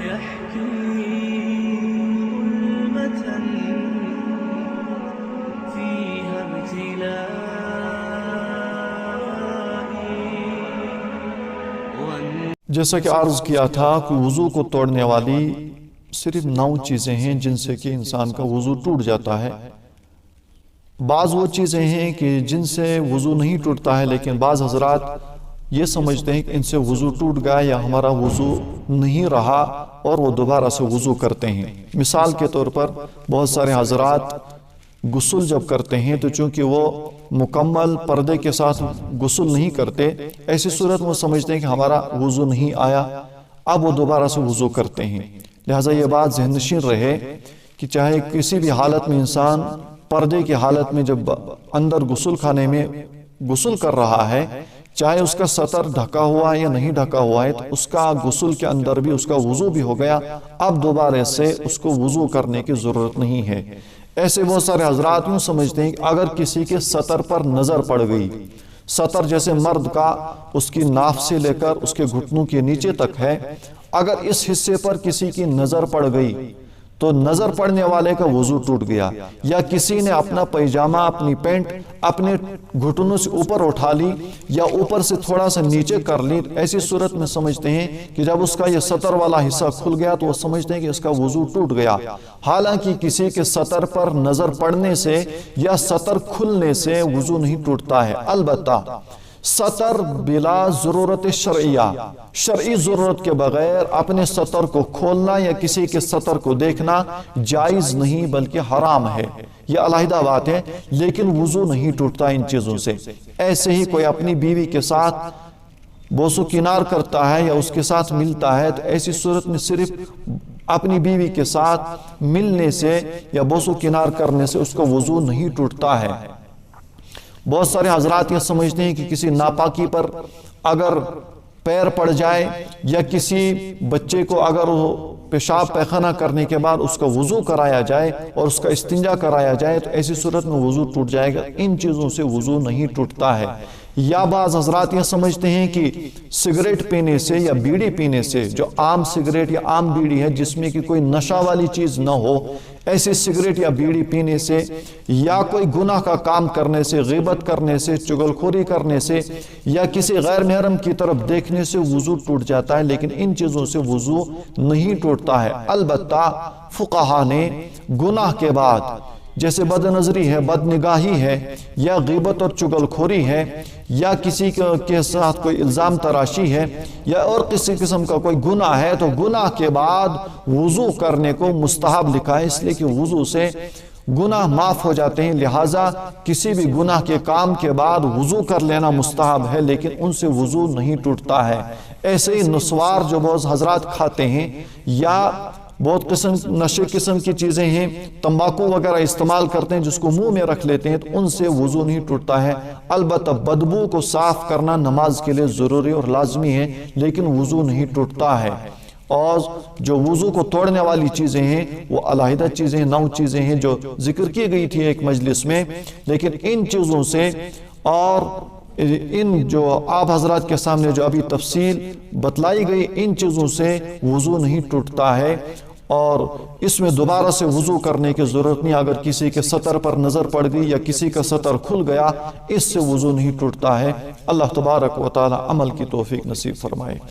يحكي ظلمة فيها ابتلائي. جیسا کہ عرض کیا تھا کہ وضو کو توڑنے والی صرف 9 چیزیں ہیں جن سے کہ انسان کا وضو ٹوٹ جاتا ہے. بعض وہ چیزیں ہیں کہ جن سے وضو نہیں ٹوٹتا ہے، لیکن بعض حضرات یہ سمجھتے ہیں کہ ان سے وضو ٹوٹ گیا یا ہمارا وضو نہیں رہا اور وہ دوبارہ سے وضو کرتے ہیں. مثال کے طور پر بہت سارے حضرات غسل جب کرتے ہیں تو چونکہ وہ مکمل پردے کے ساتھ غسل نہیں کرتے، ایسی صورت میں سمجھتے ہیں کہ ہمارا وضو نہیں آیا، اب وہ دوبارہ سے وضو کرتے ہیں. لہٰذا یہ بات ذہن نشین رہے کہ چاہے کسی بھی حالت میں انسان پردے کی حالت میں جب اندر غسل خانے میں غسل کر رہا ہے، چاہے اس کا سطر ڈھکا ہوا ہے یا نہیں ڈھکا ہوا ہے، تو اس کا غسل کے اندر بھی اس کا وضو بھی ہو گیا، اب دوبارہ سے اس کو وضو کرنے کی ضرورت نہیں ہے. ایسے بہت سارے حضرات یوں سمجھتے ہیں کہ اگر کسی کے سطر پر نظر پڑ گئی، سطر جیسے مرد کا اس کی ناف سے لے کر اس کے گھٹنوں کے نیچے تک ہے، اگر اس حصے پر کسی کی نظر پڑ گئی تو نظر پڑنے والے کا وضو ٹوٹ گیا. یا کسی نے اپنا پیجامہ، اپنی پینٹ اپنے گھٹنوں سے اوپر اٹھا لی یا اوپر سے تھوڑا سا نیچے کر لی، ایسی صورت میں سمجھتے ہیں کہ جب اس کا یہ سطر والا حصہ کھل گیا تو وہ سمجھتے ہیں کہ اس کا وضو ٹوٹ گیا. حالانکہ کسی کے سطر پر نظر پڑنے سے یا سطر کھلنے سے وضو نہیں ٹوٹتا ہے. البتہ سطر بلا ضرورت شرعیہ، شرعی ضرورت کے بغیر اپنے سطر کو کھولنا یا کسی کے سطر کو دیکھنا جائز نہیں بلکہ حرام ہے، یہ علیحدہ بات ہے، لیکن وضو نہیں ٹوٹتا ان چیزوں سے. ایسے ہی کوئی اپنی بیوی کے ساتھ بوس و کنار کرتا ہے یا اس کے ساتھ ملتا ہے، تو ایسی صورت میں صرف اپنی بیوی کے ساتھ ملنے سے یا بوس و کنار کرنے سے اس کا وضو نہیں ٹوٹتا ہے. بہت سارے حضرات یہ سمجھتے ہیں کہ کسی ناپاکی پر اگر پیر پڑ جائے یا کسی بچے کو اگر پیشاب پیخانہ کرنے کے بعد اس کا وضو کرایا جائے اور اس کا استنجا کرایا جائے تو ایسی صورت میں وضو ٹوٹ جائے گا. ان چیزوں سے وضو نہیں ٹوٹتا ہے. یا بعض حضرات یہ سمجھتے ہیں کہ سگریٹ پینے سے یا بیڑی پینے سے، جو عام سگریٹ یا عام بیڑی ہے جس میں کہ کوئی نشہ والی چیز نہ ہو، ایسے سگریٹ یا بیڑی پینے سے یا کوئی گناہ کا کام کرنے سے، غیبت کرنے سے، چغلخوری کرنے سے یا کسی غیر محرم کی طرف دیکھنے سے وضو ٹوٹ جاتا ہے، لیکن ان چیزوں سے وضو نہیں ٹوٹتا ہے. البتہ فقہا نے گناہ کے بعد جیسے بد نظری ہے، بد نگاہی ہے، یا غیبت اور چغلخوری ہے، یا کسی کے ساتھ کوئی الزام تراشی ہے، یا اور کسی قسم کا کوئی گناہ ہے، تو گناہ کے بعد وضو کرنے کو مستحب لکھا ہے، اس لیے کہ وضو سے گناہ معاف ہو جاتے ہیں. لہٰذا کسی بھی گناہ کے کام کے بعد وضو کر لینا مستحب ہے، لیکن ان سے وضو نہیں ٹوٹتا ہے. ایسے ہی نسوار جو بہت حضرات کھاتے ہیں یا بہت نشے قسم کی چیزیں ہیں، تمباکو وغیرہ استعمال کرتے ہیں جس کو منہ میں رکھ لیتے ہیں، تو ان سے وضو نہیں ٹوٹتا ہے. البتہ بدبو کو صاف کرنا نماز کے لیے ضروری اور لازمی ہے، لیکن وضو نہیں ٹوٹتا ہے. اور جو وضو کو توڑنے والی چیزیں ہیں وہ علیحدہ چیزیں ہیں، 9 چیزیں ہیں جو ذکر کی گئی تھی ایک مجلس میں، لیکن ان چیزوں سے اور ان جو آپ حضرات کے سامنے جو ابھی تفصیل بتلائی گئی، ان چیزوں سے وضو نہیں ٹوٹتا ہے. اور اس میں دوبارہ سے وضو کرنے کی ضرورت نہیں. اگر کسی کے سطر پر نظر پڑ گئی یا کسی کا سطر کھل گیا، اس سے وضو نہیں ٹوٹتا ہے. اللہ تبارک و تعالی عمل کی توفیق نصیب فرمائے.